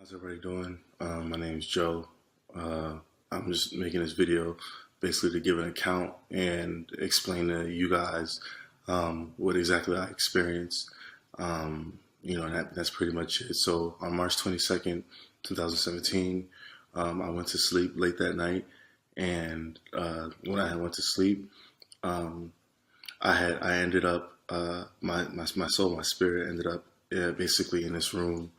How's everybody doing? My name is Joe. I'm just making this video basically to give an account and explain to you guys what exactly I experienced. And that's pretty much it. So on March 22nd, 2017, I went to sleep late that night, and when I went to sleep, um, I ended up my soul, my spirit ended up basically in this room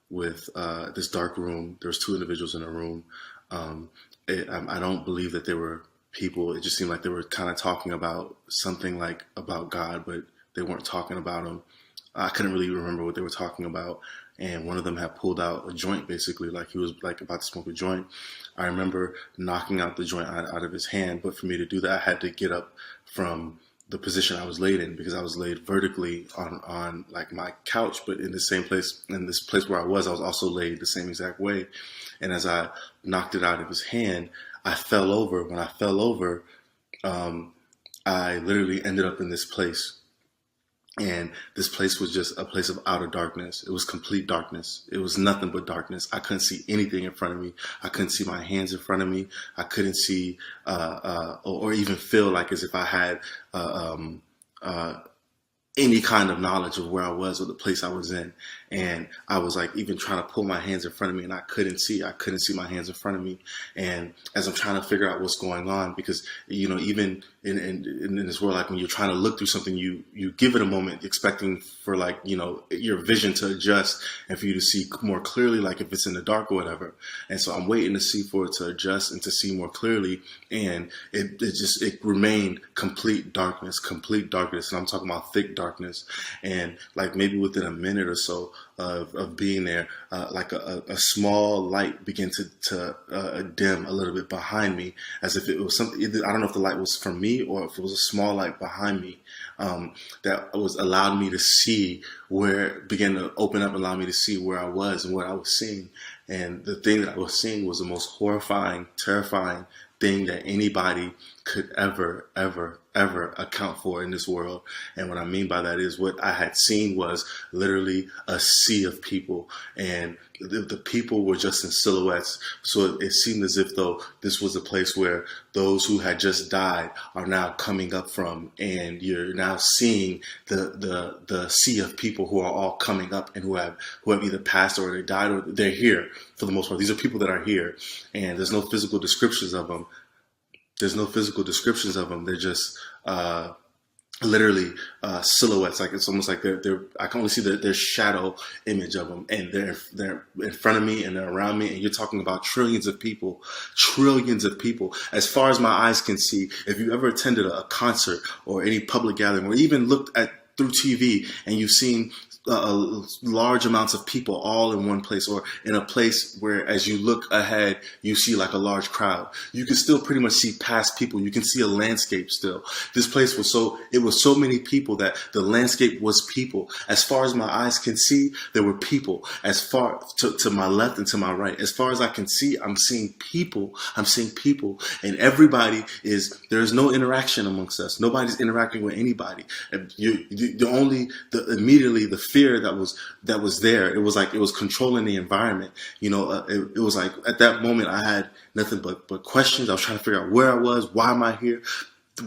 with this dark room. There was two individuals in a room. I don't believe that they were people. It just seemed like they were kind of talking about something like about God, but they weren't talking about him. I couldn't really remember what they were talking about. And one of them had pulled out a joint, basically, like he was like about to smoke a joint. I remember knocking out the joint out of his hand, but for me to do that, I had to get up from the position I was laid in, because I was laid vertically on like my couch, but in the same place, in this place where I was also laid the same exact way. And as I knocked it out of his hand, I fell over. When I fell over, I literally ended up in this place. And this place was just a place of outer darkness. It was complete darkness. It was nothing but darkness. I couldn't see anything in front of me. I couldn't see my hands in front of me. I couldn't see or even feel like as if I had any kind of knowledge of where I was or the place I was in. And I was like even trying to pull my hands in front of me, and I couldn't see my hands in front of me. And as I'm trying to figure out what's going on, because, even in this world, like when you're trying to look through something, you give it a moment expecting for your vision to adjust and for you to see more clearly, like if it's in the dark or whatever. And so I'm waiting to see for it to adjust and to see more clearly. And it remained complete darkness. And I'm talking about thick darkness. And like maybe within a minute or so of being there, like a small light began to dim a little bit behind me, as if it was something. I don't know if the light was from me or if it was a small light behind me that was allowed me to see where it began to open up, allow me to see where I was and what I was seeing. And the thing that I was seeing was the most horrifying, terrifying thing that anybody could ever account for in this world. And what I mean by that is what I had seen was literally a sea of people, and the people were just in silhouettes. So it seemed as if though this was a place where those who had just died are now coming up from, and you're now seeing the sea of people who are all coming up and who have either passed or they died or they're here for the most part. These are people that are here, and there's no physical descriptions of them. They're just literally silhouettes. Like it's almost like they're I can only see their shadow image of them, and they're in front of me and they're around me. And you're talking about trillions of people. As far as my eyes can see, if you ever attended a concert or any public gathering, or even looked at through TV and you've seen large amounts of people all in one place, or in a place where as you look ahead you see like a large crowd, you can still pretty much see past people. You can see a landscape still. This place was so many people that the landscape was people. As far as my eyes can see, there were people. As far to my left and to my right, as far as I can see, I'm seeing people. And everybody there is no interaction amongst us. Nobody's interacting with anybody. And immediately the fear that was there, it was like it was controlling the environment. It was like at that moment I had nothing but questions. I was trying to figure out where I was, why am I here.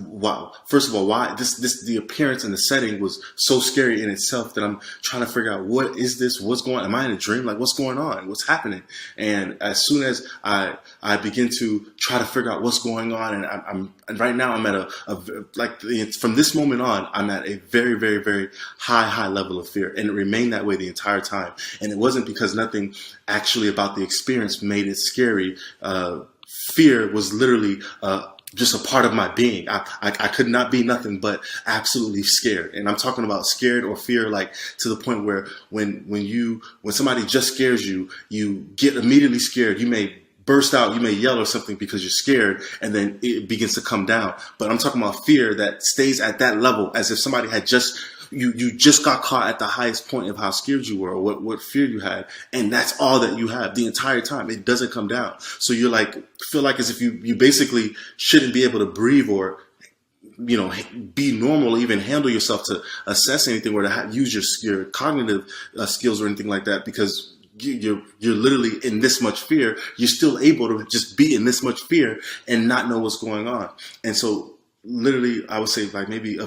Wow. First of all, why the appearance and the setting was so scary in itself that I'm trying to figure out, what is this? What's going on? Am I in a dream? Like, what's going on? What's happening? And as soon as I begin to try to figure out what's going on, and right now I'm at from this moment on, I'm at a very, very, very high level of fear, and it remained that way the entire time. And it wasn't because nothing actually about the experience made it scary. Fear was literally just a part of my being. I could not be nothing but absolutely scared. And I'm talking about scared or fear, like to the point where when somebody just scares you, you get immediately scared. You may burst out, you may yell or something because you're scared, and then it begins to come down. But I'm talking about fear that stays at that level, as if somebody had you just got caught at the highest point of how scared you were, or what fear you had, and that's all that you have the entire time. It doesn't come down. So you're like, feel like as if you basically shouldn't be able to breathe or be normal, even handle yourself to assess anything, or to use your cognitive skills or anything like that, because you're literally in this much fear, you're still able to just be in this much fear and not know what's going on. And so literally I would say like maybe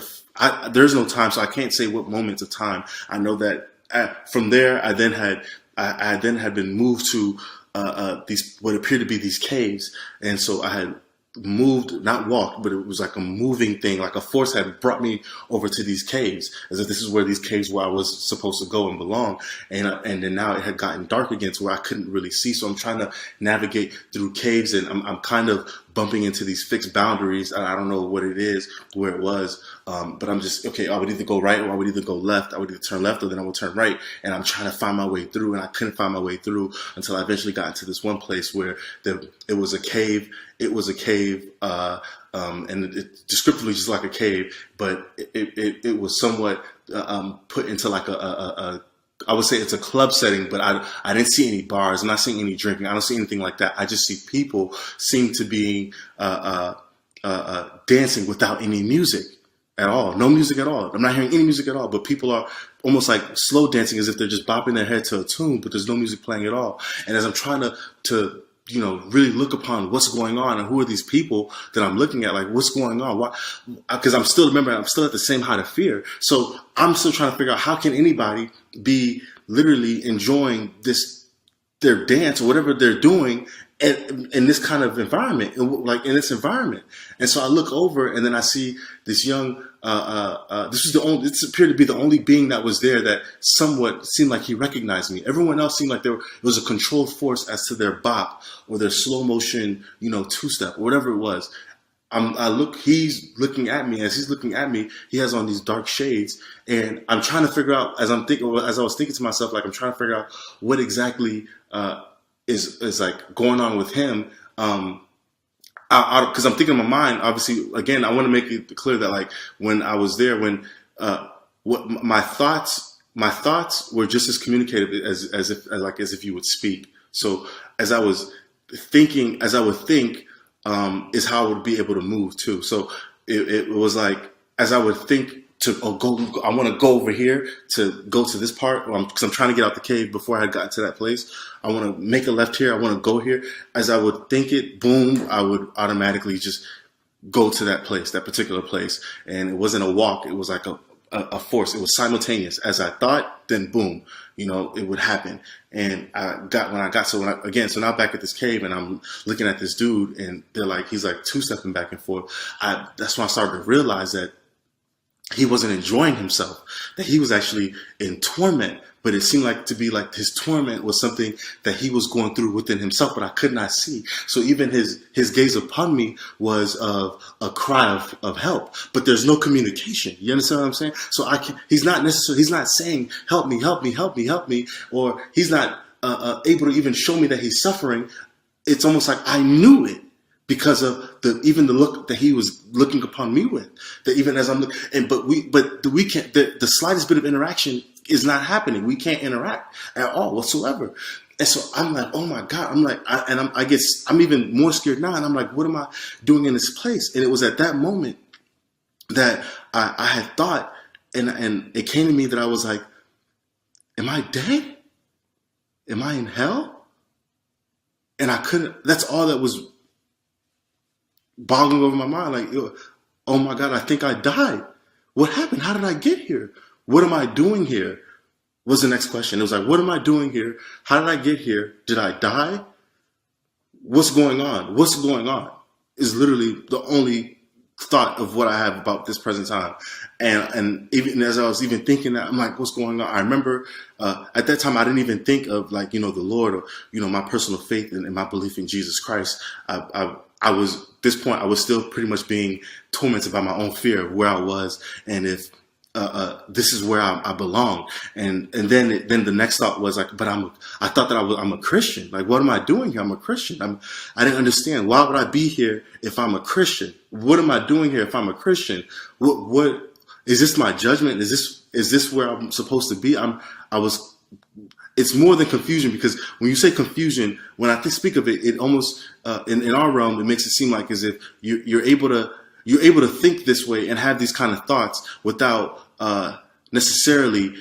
there's no time, so I can't say what moments of time. I know that from there I then had been moved to these what appeared to be these caves, and so I had moved, not walked, but it was like a moving thing, like a force had brought me over to these caves, as if this is where these caves where I was supposed to go and belong. And then now it had gotten dark again to where I couldn't really see. So I'm trying to navigate through caves, and I'm kind of bumping into these fixed boundaries. I don't know what it is, where it was, but I'm just, okay, I would either go right or I would either go left. I would either turn left or then I would turn right. And I'm trying to find my way through, and I couldn't find my way through until I eventually got into this one place where it was a cave. It was a cave, and it descriptively just like a cave, but it was somewhat put into like I would say it's a club setting, but I didn't see any bars. I'm not seeing any drinking. I don't see anything like that. I just see people seem to be dancing without any music at all. No music at all. I'm not hearing any music at all, but people are almost like slow dancing as if they're just bopping their head to a tune, but there's no music playing at all. And as I'm trying to really look upon what's going on and who are these people that I'm looking at, like what's going on? Why? Because I'm still at the same height of fear. So I'm still trying to figure out how can anybody be literally enjoying their dance or whatever they're doing in this kind of environment, like in this environment. And so I look over and then I see this young, this appeared to be the only being that was there that somewhat seemed like he recognized me. Everyone else seemed like there was a controlled force as to their bop or their slow motion, two-step or whatever it was. He's looking at me. As he's looking at me, he has on these dark shades, and I'm trying to figure out, as I was thinking to myself, like I'm trying to figure out what exactly is like going on with him. Because I'm thinking in my mind, obviously, again, I want to make it clear that like when I was there, when what my thoughts were just as communicative as if you would speak. So as I was thinking, as I would think, is how I would be able to move too. So it was like as I would think I want to go over here to go to this part because I'm trying to get out the cave before I had gotten to that place. I want to make a left here. I want to go here. As I would think it, boom, I would automatically just go to that place, that particular place. And it wasn't a walk. It was like a force. It was simultaneous. As I thought, then boom, it would happen. And so now back at this cave and I'm looking at this dude and he's like two-stepping back and forth. That's when I started to realize that he wasn't enjoying himself, that he was actually in torment, but it seemed like to be like his torment was something that he was going through within himself, but I could not see. So even his gaze upon me was of a cry of help, but there's no communication. You understand what I'm saying? So he's not saying, help me, help me, help me, help me, or he's not able to even show me that he's suffering. It's almost like I knew it. Because of even the look that he was looking upon me with, that even as I'm looking, but we can't. The slightest bit of interaction is not happening. We can't interact at all whatsoever. And so I'm like, oh my God! I'm like, I'm even more scared now. And I'm like, what am I doing in this place? And it was at that moment that I had thought, and it came to me that I was like, am I dead? Am I in hell? And I couldn't. That's all that was boggling over my mind, like, oh my God, I think I died. What happened? How did I get here? What am I doing here? Was the next question. It was like, what am I doing here? How did I get here? Did I die? What's going on? What's going on? Is literally the only thought of what I have about this present time. And even as I was even thinking that, I'm like, what's going on? I remember at that time, I didn't even think of like, the Lord or, my personal faith and my belief in Jesus Christ. I was, at this point, I was still pretty much being tormented by my own fear of where I was and if this is where I belong. And then the next thought was like, but I thought that I'm a Christian. Like, what am I doing here? I'm a Christian. I didn't understand. Why would I be here if I'm a Christian? What am I doing here if I'm a Christian? What is this my judgment? Is this where I'm supposed to be? It's more than confusion, because when you say confusion, when I speak of it, it almost in our realm, it makes it seem like as if you're able to think this way and have these kind of thoughts without necessarily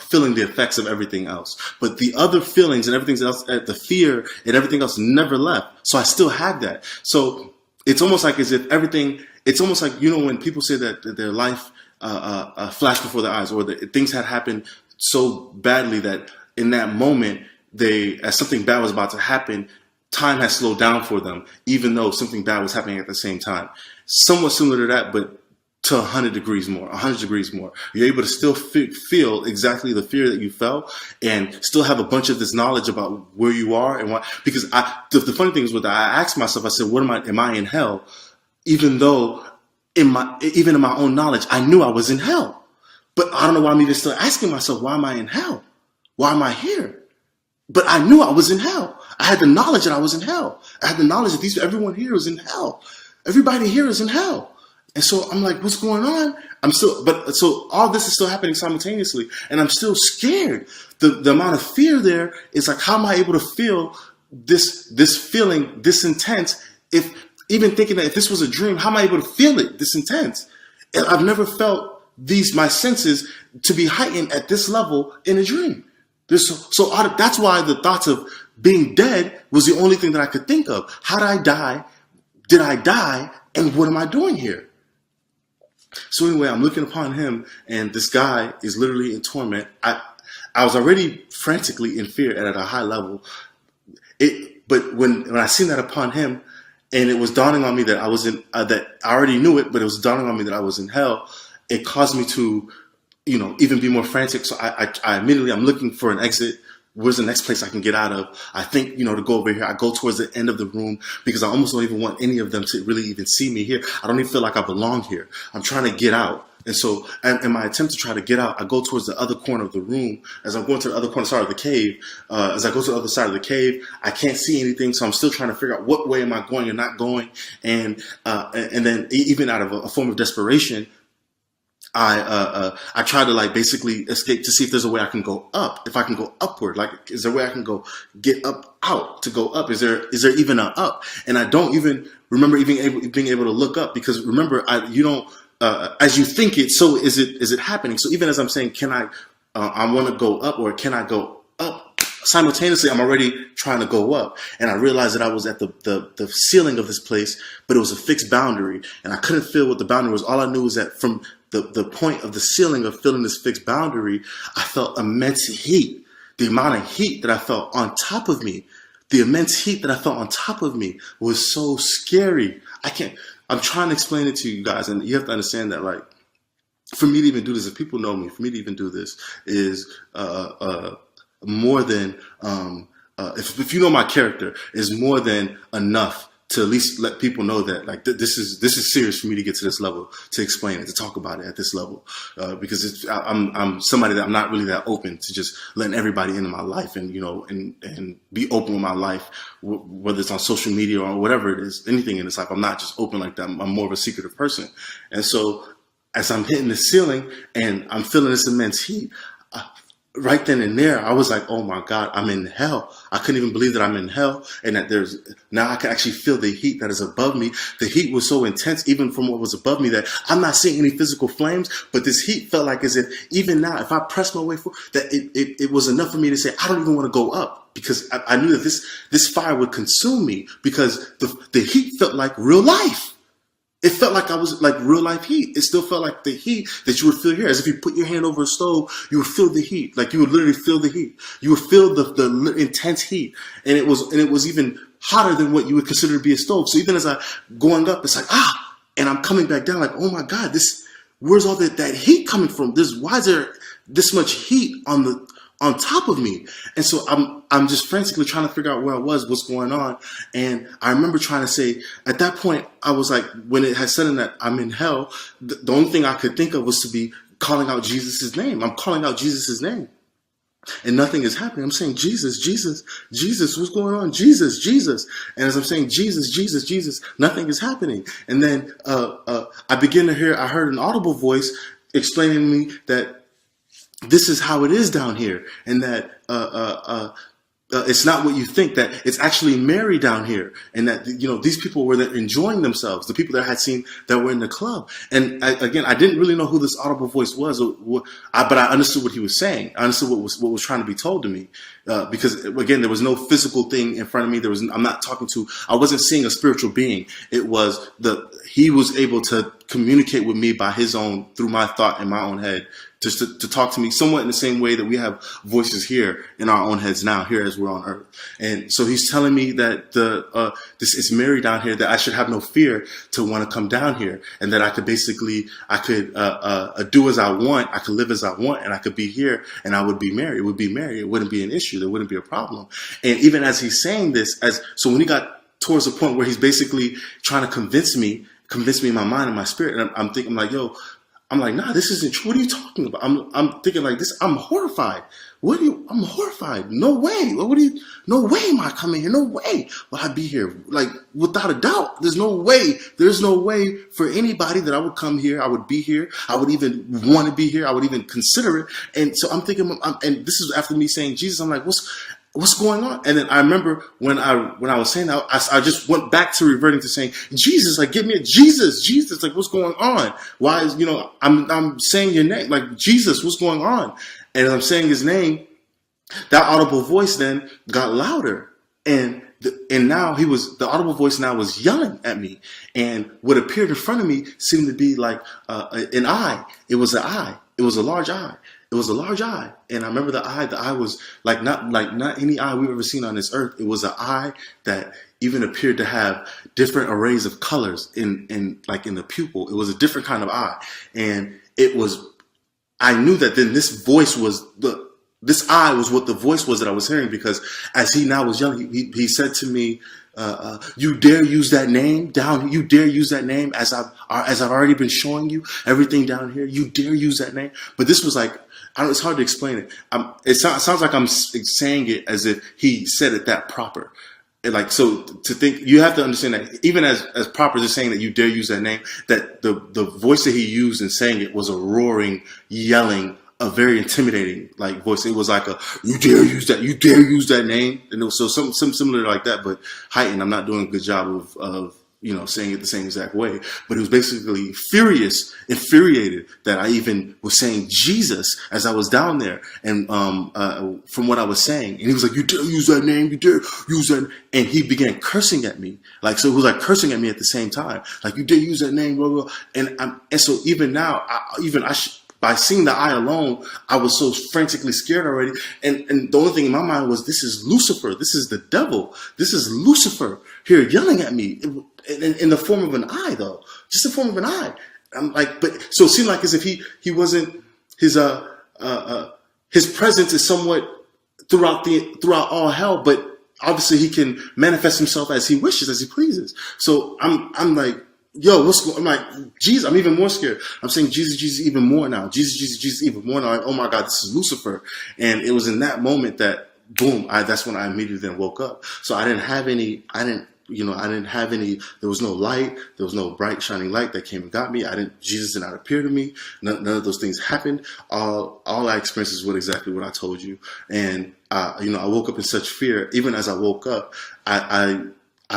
feeling the effects of everything else. But the other feelings and everything else, the fear and everything else never left. So I still had that. So it's almost like as if everything, it's almost like, when people say that their life flashed before their eyes, or that things had happened so badly that in that moment, as something bad was about to happen, time has slowed down for them, even though something bad was happening at the same time. Somewhat similar to that, but to 100 degrees more, 100 degrees more. You're able to still feel exactly the fear that you felt, and still have a bunch of this knowledge about where you are and why. Because the funny thing is, I asked myself, I said, am I in hell? Even though even in my own knowledge, I knew I was in hell. But I don't know why I'm even still asking myself, why am I in hell? Why am I here? But I knew I was in hell. I had the knowledge that I was in hell. I had the knowledge that everyone here is in hell. Everybody here is in hell. And so I'm like, what's going on? So all this is still happening simultaneously, and I'm still scared. The amount of fear there is like, how am I able to feel this feeling this intense? Even thinking that if this was a dream, how am I able to feel it this intense? And I've never felt my senses to be heightened at this level in a dream. That's why the thoughts of being dead was the only thing that I could think of. How did I die? Did I die? And what am I doing here? So anyway, I'm looking upon him, and this guy is literally in torment. I was already frantically in fear and at a high level. But when I seen that upon him, and it was dawning on me that I was that I already knew it, but it was dawning on me that I was in hell. It caused me to, even be more frantic. So I immediately, I'm looking for an exit. Where's the next place I can get out of? I think, to go over here. I go towards the end of the room because I almost don't even want any of them to really even see me here. I don't even feel like I belong here. I'm trying to get out. And so in my attempt to try to get out, I go towards the other corner of the room. As I'm going to the other corner, of the cave, as I go to the other side of the cave, I can't see anything. So I'm still trying to figure out what way am I going and not going. And then even out of a form of desperation, I try to basically escape to see if there's a way I can go up. If I can go upward, is there a way I can get out to go up? Is there even an up? And I don't even remember being able to look up, because remember, you don't, as you think it, so is it happening. So even as I'm saying, I want to go up, or can I go up? Simultaneously, I'm already trying to go up, and I realized that I was at the ceiling of this place, but it was a fixed boundary, and I couldn't feel what the boundary was. All I knew was that from the point of the ceiling of feeling this fixed boundary, I felt immense heat. The amount of heat that I felt on top of me, was so scary. I'm trying to explain it to you guys, and you have to understand that, for me to even do this, if people know me, for me to even do this is more than, if you know my character, is more than enough to at least let people know that this is serious for me to get to this level, to explain it, to talk about it at this level, because I'm somebody that I'm not really that open to just letting everybody into my life, and and be open with my life, whether it's on social media or whatever it is, anything in this life. I'm not just open like that. I'm more of a secretive person, and so as I'm hitting the ceiling and I'm feeling this immense heat, right then and there, I was like, oh my God, I'm in hell. I couldn't even believe that I'm in hell, and that now I can actually feel the heat that is above me. The heat was so intense, even from what was above me, that I'm not seeing any physical flames, but this heat felt like as if even now, if I press my way forward, that it was enough for me to say, I don't even want to go up, because I knew that this fire would consume me, because the heat felt like real life. It felt like I was like real life heat. It still felt like the heat that you would feel here. As if you put your hand over a stove, you would feel the heat. Like you would literally feel the heat. You would feel the intense heat. And it was even hotter than what you would consider to be a stove. So even as I'm going up, it's like, and I'm coming back down like, oh my God, where's all that heat coming from? Why is there this much heat on top of me? And so I'm just frantically trying to figure out where I was, what's going on. And I remember trying to say, at that point, I was like, when it had said that I'm in hell, the only thing I could think of was to be calling out Jesus' name. I'm calling out Jesus' name, and nothing is happening. I'm saying, Jesus, Jesus, Jesus, what's going on? Jesus, Jesus. And as I'm saying, Jesus, Jesus, Jesus, nothing is happening. And then I heard an audible voice explaining to me that this is how it is down here, and that it's not what you think, that it's actually Mary down here, and that, you know, these people were enjoying themselves, the people that I had seen that were in the club. And again, I didn't really know who this audible voice was, but I understood what he was saying. I understood what was trying to be told to me, because again, there was no physical thing in front of me. I wasn't seeing a spiritual being. He was able to communicate with me through my thought in my own head, just to talk to me somewhat in the same way that we have voices here in our own heads now, here as we're on earth. And so he's telling me that this is Mary down here, that I should have no fear to want to come down here, and that I could do as I want, I could live as I want, and I could be here, and I would be Mary. It would be Mary. It wouldn't be an issue. There wouldn't be a problem. And even as he's saying this, so when he got towards the point where he's basically trying to convince me in my mind and my spirit, and I'm thinking like, I'm like, nah, this isn't true. What are you talking about? I'm thinking like this. I'm horrified. I'm horrified. No way. No way am I coming here. No way will I be here. Like, without a doubt, there's no way for anybody that I would come here. I would be here. I would even want to be here. I would even consider it. And so I'm thinking, and this is after me saying Jesus, I'm like, what's going on? And then I remember when I was saying that, I just went back to reverting to saying, Jesus, like, get me a Jesus, like, what's going on? Why is, I'm saying your name, like, Jesus, what's going on? And as I'm saying his name, that audible voice then got louder. And now the audible voice now was yelling at me. And what appeared in front of me seemed to be like an eye. It was an eye. It was a large eye. It was a large eye. And I remember the eye was not any eye we've ever seen on this earth. It was an eye that even appeared to have different arrays of colors in the pupil. It was a different kind of eye. And I knew that then this eye was what the voice was that I was hearing, because as he now was yelling, he said to me, you dare use that name down here? You dare use that name as I've already been showing you everything down here? You dare use that name? But this was like, it's hard to explain it. It sounds like I'm saying it as if he said it that proper. And like, so to think, you have to understand that even as proper as saying that you dare use that name, that the voice that he used in saying it was a roaring, yelling, a very intimidating like voice. It was like you dare use that name. And it was so some similar like that, but heightened. I'm not doing a good job of saying it the same exact way, but it was basically infuriated that I even was saying Jesus as I was down there. And from what I was saying, and he was like, you dare use that name, you dare use that. And he began cursing at me. Like, so it was like cursing at me at the same time. Like, you dare use that name, blah, blah. And so even now, by seeing the eye alone, I was so frantically scared already. And the only thing in my mind was, this is Lucifer. This is the devil. This is Lucifer here yelling at me in the form of an eye, though. Just the form of an eye. I'm like, so it seemed like as if he wasn't, his presence is somewhat throughout all hell, but obviously he can manifest himself as he wishes, as he pleases. So I'm like, yo, what's going on? I'm like, Jesus, I'm even more scared. I'm saying Jesus even more now. Jesus even more now. Like, oh my God, this is Lucifer. And it was in that moment that, boom, that's when I immediately then woke up. So I didn't have any, there was no light. There was no bright shining light that came and got me. Jesus did not appear to me. None of those things happened. All I experienced is exactly what I told you. And, I woke up in such fear. Even as I woke up, I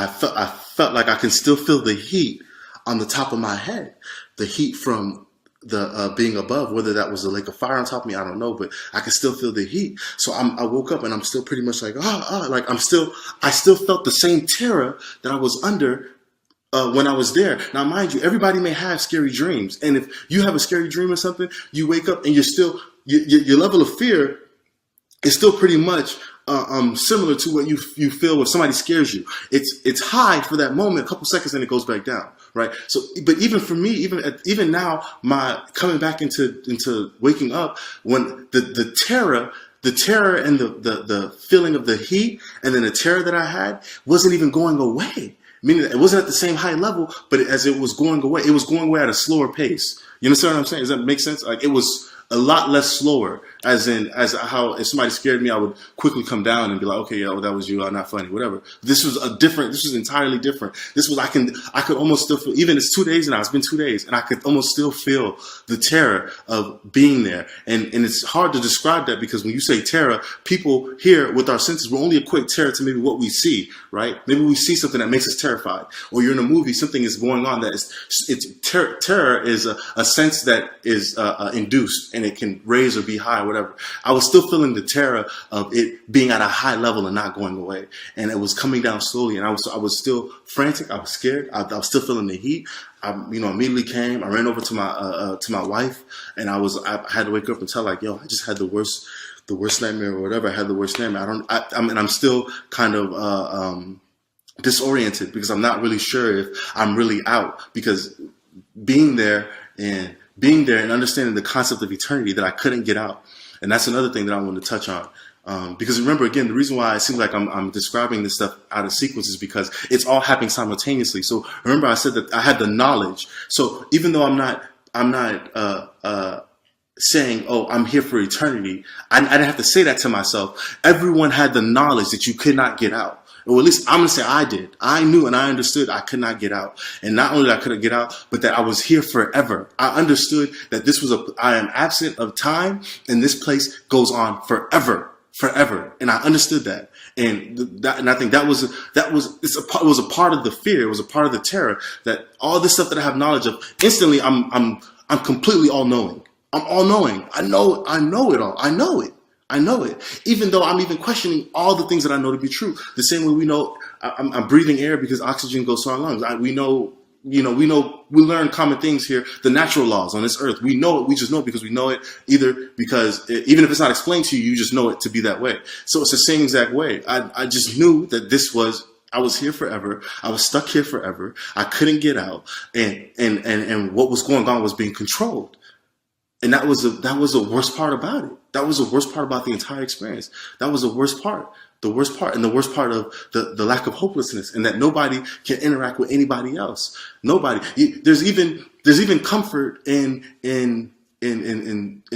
felt like I can still feel the heat on the top of my head, the heat from the being above, whether that was a lake of fire on top of me, I don't know, but I can still feel the heat. So I woke up and I'm still pretty much like, like I still felt the same terror that I was under when I was there. Now, mind you, everybody may have scary dreams. And if you have a scary dream or something, you wake up and you're still, your level of fear is still pretty much similar to what you feel when somebody scares you. It's high for that moment, a couple seconds, and it goes back down, right? So, but even for me, even now, my coming back into waking up, when the terror and the feeling of the heat, and then the terror that I had wasn't even going away. Meaning it wasn't at the same high level, but as it was going away at a slower pace. You understand what I'm saying? Does that make sense? Like, it was a lot less slower. As how if somebody scared me, I would quickly come down and be like, okay, yeah, well, that was you, not funny, whatever. This was entirely different. This was, I could almost still feel, even it's 2 days now, it's been 2 days, and I could almost still feel the terror of being there. And it's hard to describe that, because when you say terror, people here with our senses, we only equate terror to maybe what we see, right? Maybe we see something that makes us terrified, or you're in a movie, something is going on that terror is a sense that is induced, and it can raise or be high, or whatever. I was still feeling the terror of it being at a high level and not going away, and it was coming down slowly, and I was still frantic. I was scared. I was still feeling the heat. I immediately came. I ran over to my wife, and I had to wake up and tell, like, yo, I just had the worst nightmare, or whatever. I had the worst nightmare. I'm still kind of disoriented, because I'm not really sure if I'm really out, because being there and understanding the concept of eternity, that I couldn't get out. And that's another thing that I want to touch on. Because remember, again, the reason why it seems like I'm describing this stuff out of sequence is because it's all happening simultaneously. So remember, I said that I had the knowledge. So even though I'm not saying, oh, I'm here for eternity, I didn't have to say that to myself. Everyone had the knowledge that you could not get out. Or at least I'm going to say I did. I knew and I understood I could not get out. And not only that I couldn't get out, but that I was here forever. I understood that I am absent of time, and this place goes on forever. And I understood that. And I think it was a part of the fear. It was a part of the terror, that all this stuff that I have knowledge of, instantly I'm completely all knowing. I'm all knowing. I know it all. I know it. Even though I'm even questioning all the things that I know to be true. The same way we know I'm breathing air because oxygen goes to our lungs. We learn common things here, the natural laws on this earth. We know it. We just know it because we know it, even if it's not explained to you, you just know it to be that way. So it's the same exact way. I just knew that I was here forever. I was stuck here forever. I couldn't get out. And what was going on was being controlled. And that was the worst part about it. That was the worst part about the entire experience. That was the worst part. The worst part, and the worst part of the lack of hopelessness, and that nobody can interact with anybody else. Nobody. There's even comfort in being in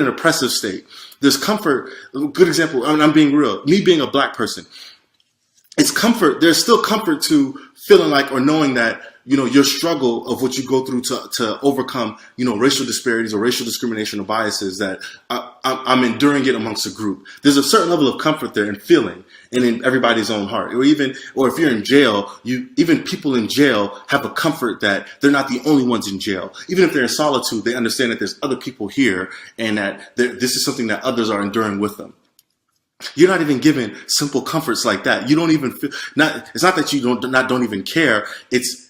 an oppressive state. There's comfort. A good example. I'm being real. Me being a black person, it's comfort. There's still comfort to feeling like, or knowing that, your struggle of what you go through to overcome, racial disparities or racial discrimination or biases, that I'm enduring it amongst a group. There's a certain level of comfort there in feeling, and in everybody's own heart. Or if you're in jail, even people in jail have a comfort that they're not the only ones in jail. Even if they're in solitude, they understand that there's other people here, and that this is something that others are enduring with them. You're not even given simple comforts like that. You don't even feel. It's not that you don't even care.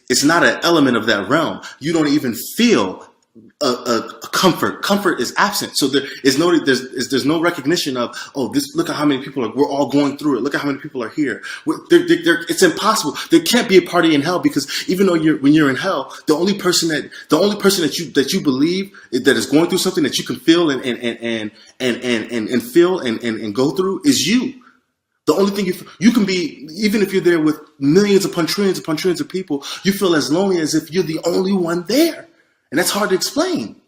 It's not an element of that realm. You don't even feel a comfort. Comfort is absent. So there's no recognition of, look at how many people we're all going through it. Look at how many people are here. It's impossible. There can't be a party in hell, because even though when you're in hell, the only person that you believe that is going through something that you can feel and feel and go through is you. The only thing you can be, even if you're there with millions upon trillions of people, you feel as lonely as if you're the only one there. And that's hard to explain.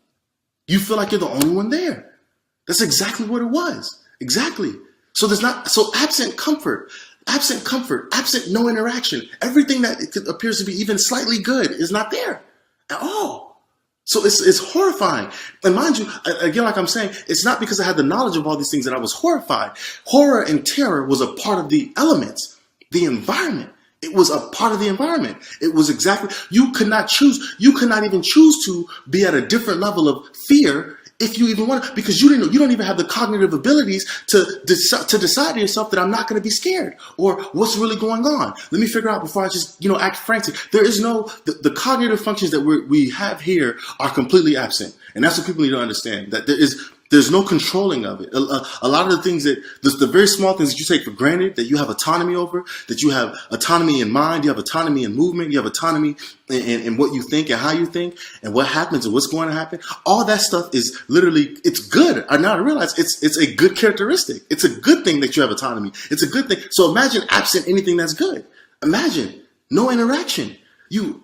You feel like you're the only one there. That's exactly what it was. Exactly. So absent comfort, absent no interaction. Everything that appears to be even slightly good is not there at all. So it's horrifying. And mind you, again, like I'm saying, it's not because I had the knowledge of all these things that I was horrified. Horror and terror was a part of the elements, the environment. It was a part of the environment. It was exactly, you could not even choose to be at a different level of fear if you even want to, because you don't even have the cognitive abilities to decide to yourself that I'm not going to be scared, or what's really going on. Let me figure out before I just, act frantic. There is the cognitive functions that we have here are completely absent. And that's what people need to understand, that there's no controlling of it. A lot of the things the very small things that you take for granted, that you have autonomy over, that you have autonomy in mind, you have autonomy in movement, you have autonomy in what you think and how you think and what happens and what's going to happen. All that stuff is literally, it's good. Now I realize it's a good characteristic. It's a good thing that you have autonomy. It's a good thing. So imagine absent anything that's good. Imagine no interaction.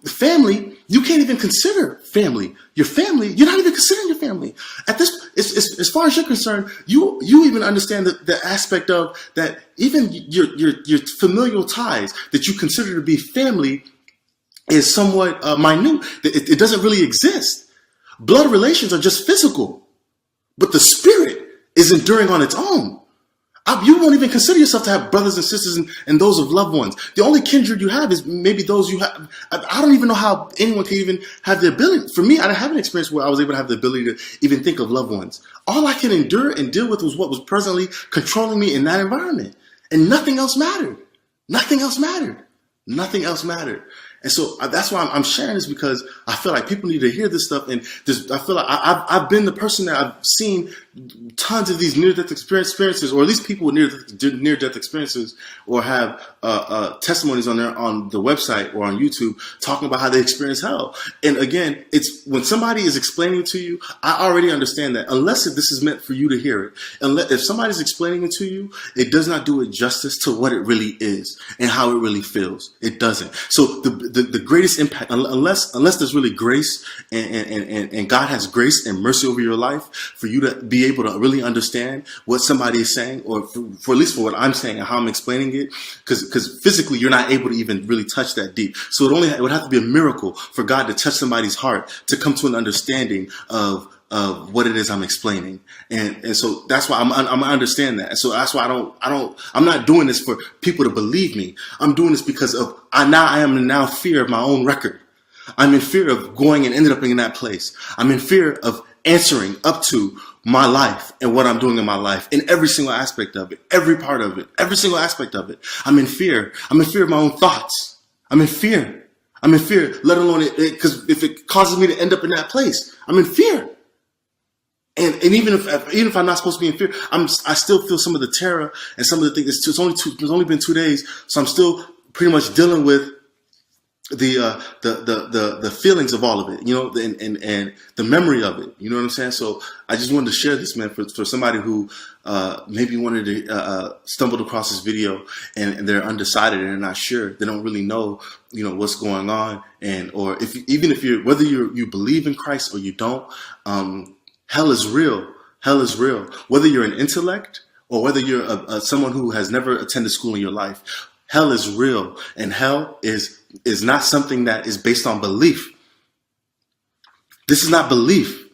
Family, you can't even consider family. Your family, you're not even considering your family. At this, as far as you're concerned, you even understand the aspect of that even your familial ties that you consider to be family is somewhat minute. It doesn't really exist. Blood relations are just physical, but the spirit is enduring on its own. You won't even consider yourself to have brothers and sisters and those of loved ones. The only kindred you have is maybe those you have. I don't even know how anyone can even have the ability. For me, I didn't have an experience where I was able to have the ability to even think of loved ones. All I can endure and deal with was what was presently controlling me in that environment. And nothing else mattered. Nothing else mattered. Nothing else mattered. And so that's why I'm sharing this, because I feel like people need to hear this stuff. And I feel like I've been the person that I've seen tons of these near-death experiences, or at least people with near-death experiences, or have testimonies on the website or on YouTube talking about how they experience hell. And again, it's when somebody is explaining it to you, I already understand that unless this is meant for you to hear it. If somebody's explaining it to you, it does not do it justice to what it really is and how it really feels. It doesn't. So the greatest impact, unless there's really grace and God has grace and mercy over your life for you to be able to really understand what somebody is saying, or for at least for what I'm saying and how I'm explaining it, because physically you're not able to even really touch that deep. So it would have to be a miracle for God to touch somebody's heart to come to an understanding of what it is I'm explaining. And so that's why I understand that. And so that's why I'm not doing this for people to believe me. I'm doing this because I am in fear of my own record. I'm in fear of going and ended up in that place. I'm in fear of answering up to my life and what I'm doing in my life in every single aspect of it, every part of it, every single aspect of it. I'm in fear. I'm in fear of my own thoughts. I'm in fear. Let alone because if it causes me to end up in that place, I'm in fear. And even if I'm not supposed to be in fear, I still feel some of the terror and some of the things. It's only been 2 days, so I'm still pretty much dealing with the feelings of all of it, and the memory of it. You know what I'm saying? So I just wanted to share this, man, for somebody who maybe wanted to stumbled across this video and they're undecided and they're not sure. They don't really know, what's going on, or whether you believe in Christ or you don't. Hell is real. Hell is real. Whether you're an intellect or whether you're someone who has never attended school in your life, hell is real. And hell is not something that is based on belief. This is not belief.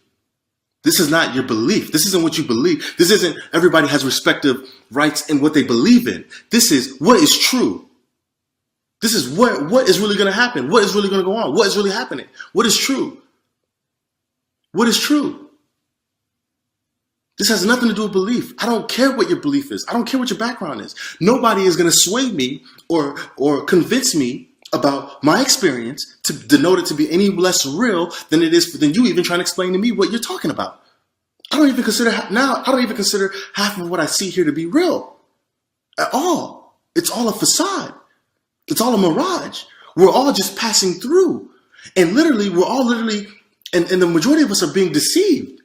This is not your belief. This isn't what you believe. This isn't everybody has respective rights in what they believe in. This is what is true. This is what is really going to happen. What is really going to go on? What is really happening? What is true? What is true? This has nothing to do with belief. I don't care what your belief is. I don't care what your background is. Nobody is going to sway me or convince me about my experience to denote it to be any less real than you even trying to explain to me what you're talking about. I don't even consider half of what I see here to be real at all. It's all a facade. It's all a mirage. We're all just passing through. And and the majority of us are being deceived.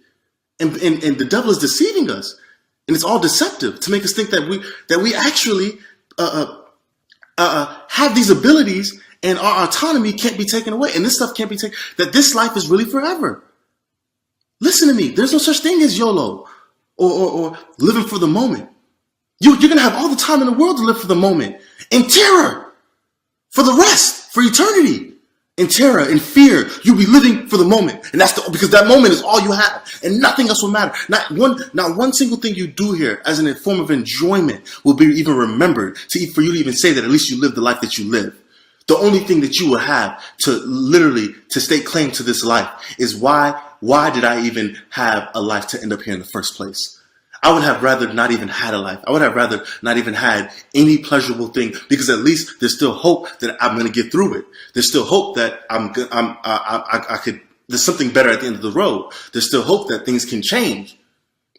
And the devil is deceiving us, and it's all deceptive to make us think that we actually have these abilities and our autonomy can't be taken away, and this stuff can't be taken. That this life is really forever. Listen to me. There's no such thing as YOLO or living for the moment. You're gonna have all the time in the world to live for the moment, in terror, for the rest, for eternity. In terror, in fear, you'll be living for the moment, and because that moment is all you have, and nothing else will matter. Not one single thing you do here, as a form of enjoyment, will be even remembered for you to even say that at least you lived the life that you live. The only thing that you will have to stake claim to this life is why did I even have a life to end up here in the first place? I would have rather not even had a life. I would have rather not even had any pleasurable thing, because at least there's still hope that I'm going to get through it. There's still hope that there's something better at the end of the road. There's still hope that things can change.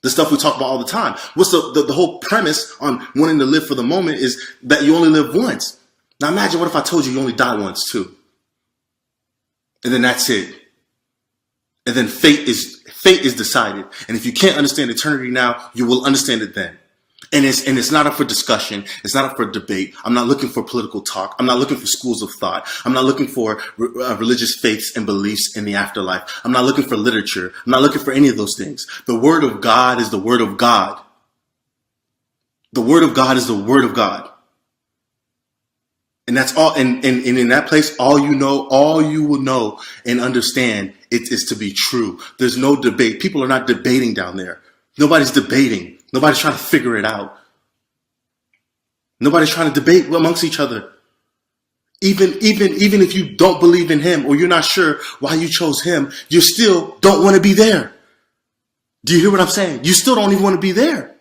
The stuff we talk about all the time. What's the whole premise on wanting to live for the moment is that you only live once. Now imagine what if I told you only die once too? And then that's it. And then fate is decided. And if you can't understand eternity now, you will understand it then. And it's not up for discussion. It's not up for debate. I'm not looking for political talk. I'm not looking for schools of thought. I'm not looking for religious faiths and beliefs in the afterlife. I'm not looking for literature. I'm not looking for any of those things. The word of God is the word of God. The word of God is the word of God. And that's all. And in that place, all you will know and understand it is to be true. There's no debate. People are not debating down there. Nobody's debating. Nobody's trying to figure it out. Nobody's trying to debate amongst each other. Even if you don't believe in him or you're not sure why you chose him, you still don't want to be there. Do you hear what I'm saying? You still don't even want to be there.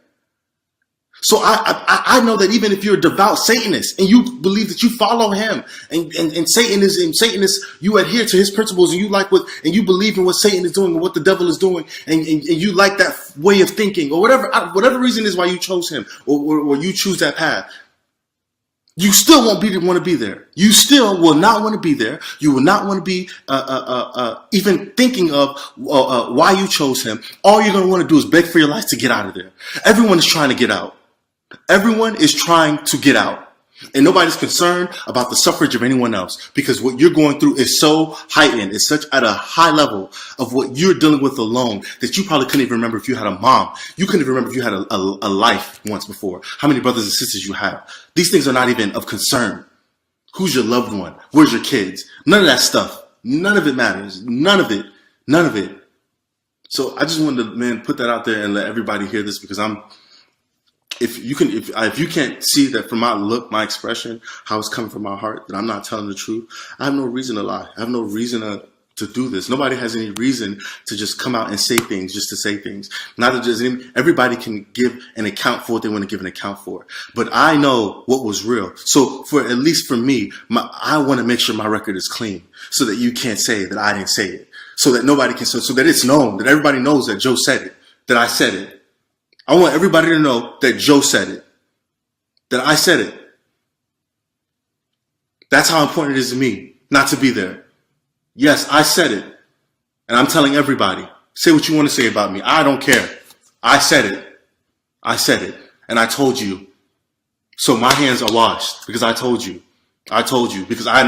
So I know that even if you're a devout Satanist and you believe that you follow him and Satan is you adhere to his principles and you believe in what Satan is doing and what the devil is doing and you like that way of thinking or whatever reason is why you chose him or you choose that path, you still won't want to be there. You still will not want to be there. You will not want to be even thinking of why you chose him. All you're going to want to do is beg for your life to get out of there. Everyone is trying to get out. Everyone is trying to get out. And nobody's concerned about the suffrage of anyone else because what you're going through is so heightened. It's such at a high level of what you're dealing with alone that you probably couldn't even remember if you had a mom. You couldn't even remember if you had a life once before. How many brothers and sisters you have. These things are not even of concern. Who's your loved one? Where's your kids? None of that stuff. None of it matters. None of it. None of it. So I just wanted to, put that out there and let everybody hear this because if you can't see that from my look, my expression, how it's coming from my heart, that I'm not telling the truth, I have no reason to lie. I have no reason to do this. Nobody has any reason to just come out and say things just to say things. Everybody can give an account for what they want to give an account for. But I know what was real. So at least for me, I want to make sure my record is clean so that you can't say that I didn't say it. So that nobody can say, so that it's known, that everybody knows that Joe said it, that I said it. I want everybody to know that Joe said it, that I said it. That's how important it is to me not to be there. Yes, I said it. And I'm telling everybody, say what you want to say about me. I don't care. I said it. I said it. And I told you. So my hands are washed because I told you. I told you because I'm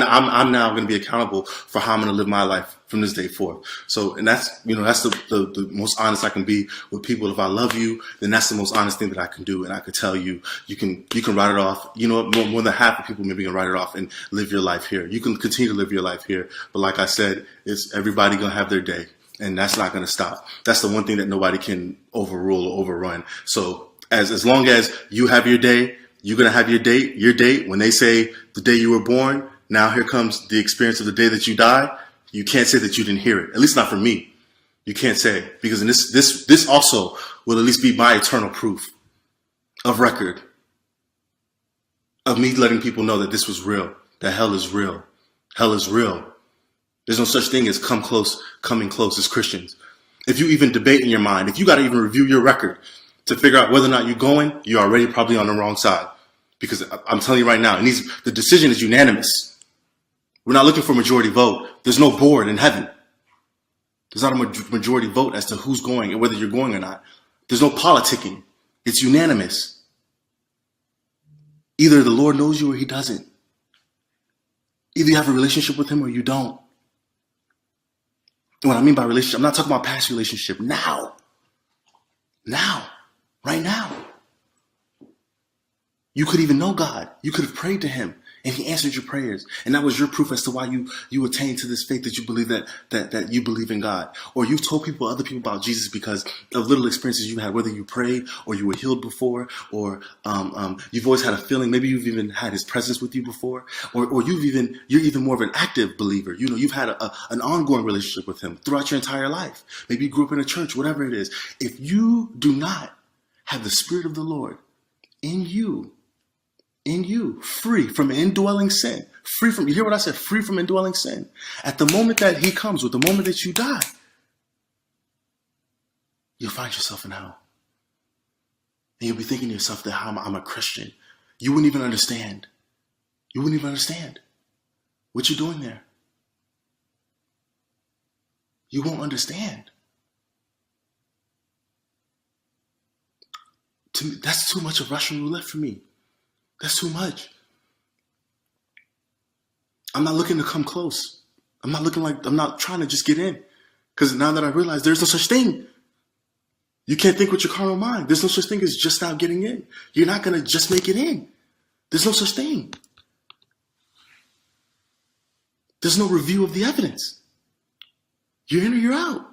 now going to be accountable for how I'm going to live my life from this day forth. So, and that's the most honest I can be with people. If I love you, then that's the most honest thing that I can do. And I could tell you, you can write it off. You know, more than half of people maybe can write it off and live your life here. You can continue to live your life here. But like I said, it's everybody going to have their day and that's not going to stop. That's the one thing that nobody can overrule or overrun. So as long as you have your day, you're going to have your date. When they say the day you were born, now here comes the experience of the day that you die. You can't say that you didn't hear it. At least not for me. You can't say because in this also will at least be my eternal proof of record of me letting people know that this was real, that hell is real. Hell is real. There's no such thing as coming close as Christians. If you even debate in your mind, if you got to even review your record to figure out whether or not you're going, you're already probably on the wrong side. Because I'm telling you right now, the decision is unanimous. We're not looking for a majority vote. There's no board in heaven. There's not a majority vote as to who's going and whether you're going or not. There's no politicking. It's unanimous. Either the Lord knows you or he doesn't. Either you have a relationship with him or you don't. And what I mean by relationship, I'm not talking about past relationship. Now. Right now. You could even know God. You could have prayed to him and he answered your prayers. And that was your proof as to why you attained to this faith that you believe that you believe in God. Or you've told other people about Jesus because of little experiences you had, whether you prayed or you were healed before, or you've always had a feeling, maybe you've even had his presence with you before, or you're even more of an active believer. You know, you've had an ongoing relationship with him throughout your entire life. Maybe you grew up in a church, whatever it is. If you do not have the Spirit of the Lord in you, free from indwelling sin, you hear what I said? Free from indwelling sin. At the moment that he comes, with the moment that you die, you'll find yourself in hell. And you'll be thinking to yourself that I'm a Christian. You wouldn't even understand. What you're doing there. You won't understand. To me, that's too much of Russian roulette for me. That's too much. I'm not looking to come close. I'm not trying to just get in. Because now that I realize there's no such thing. You can't think with your carnal mind. There's no such thing as just now getting in. You're not going to just make it in. There's no such thing. There's no review of the evidence. You're in or you're out.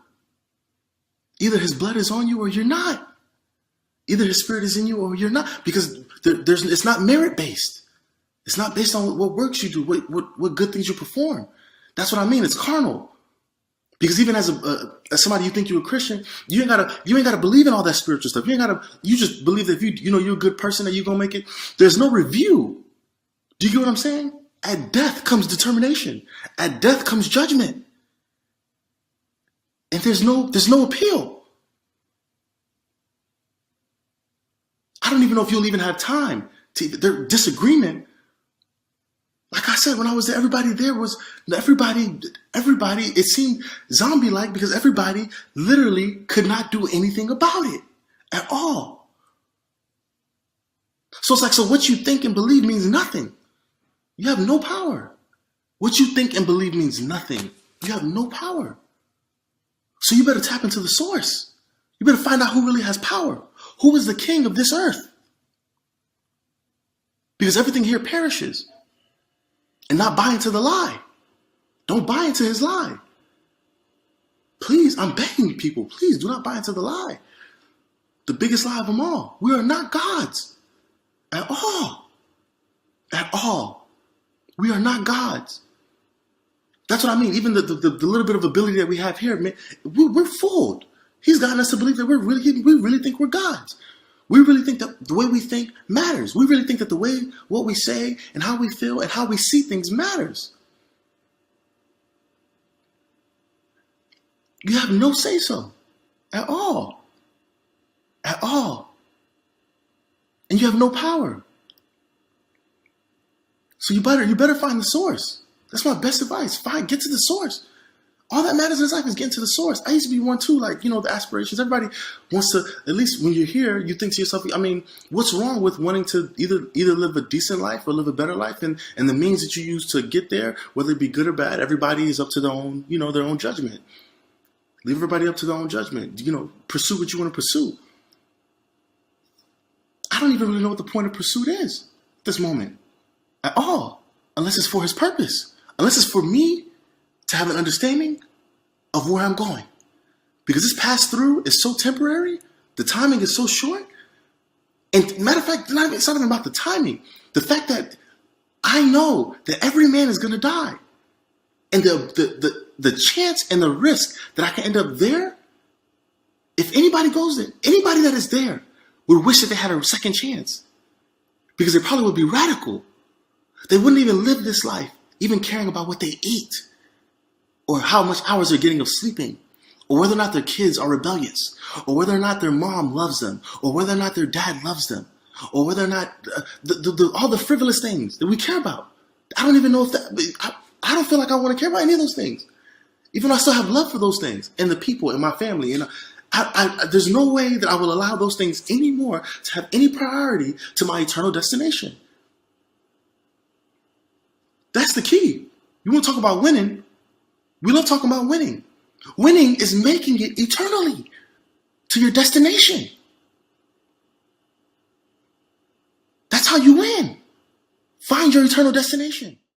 Either his blood is on you or you're not. Either his spirit is in you or you're not. Because it's not merit-based. It's not based on what works you do, what good things you perform. That's what I mean. It's carnal. Because even as somebody you think you're a Christian, you ain't gotta believe in all that spiritual stuff. You just believe that if you're a good person that you're gonna make it. There's no review. Do you get what I'm saying? At death comes determination. At death comes judgment. And there's no appeal. I don't even know if you'll even have time to their disagreement. Like I said, when I was there, everybody, it seemed zombie-like because everybody literally could not do anything about it at all. So it's like, so what you think and believe means nothing. You have no power. What you think and believe means nothing. You have no power. So you better tap into the source. You better find out who really has power. Who is the king of this earth? Because everything here perishes. And not buy into the lie. Don't buy into his lie. Please, I'm begging people, please do not buy into the lie. The biggest lie of them all. We are not gods. At all. At all. We are not gods. That's what I mean. Even the little bit of ability that we have here, man, we're fooled. He's gotten us to believe that we really think we're gods. We really think that the way we think matters. We really think that the way what we say and how we feel and how we see things matters. You have no say-so at all. At all. And you have no power. So you better find the source. That's my best advice. Get to the source. All that matters in life is getting to the source. I used to be one too, the aspirations. Everybody wants to, at least when you're here, you think to yourself, I mean, what's wrong with wanting to either live a decent life or live a better life? And the means that you use to get there, whether it be good or bad, everybody is up to their own, their own judgment. Leave everybody up to their own judgment. Pursue what you want to pursue. I don't even really know what the point of pursuit is at this moment at all, unless it's for his purpose, unless it's for me to have an understanding of where I'm going. Because this pass through is so temporary, the timing is so short. And matter of fact, it's not even about the timing. The fact that I know that every man is going to die. And the chance and the risk that I can end up there, if anybody goes there, anybody that is there would wish that they had a second chance. Because they probably would be radical. They wouldn't even live this life, even caring about what they eat, or how much hours they're getting of sleeping, or whether or not their kids are rebellious, or whether or not their mom loves them, or whether or not their dad loves them, or whether or not all the frivolous things that we care about. I don't even know if that, I don't feel like I want to care about any of those things, even though I still have love for those things and the people in my family. There's no way that I will allow those things anymore to have any priority to my eternal destination. That's the key. You want to talk about winning? We love talking about winning. Winning is making it eternally to your destination. That's how you win. Find your eternal destination.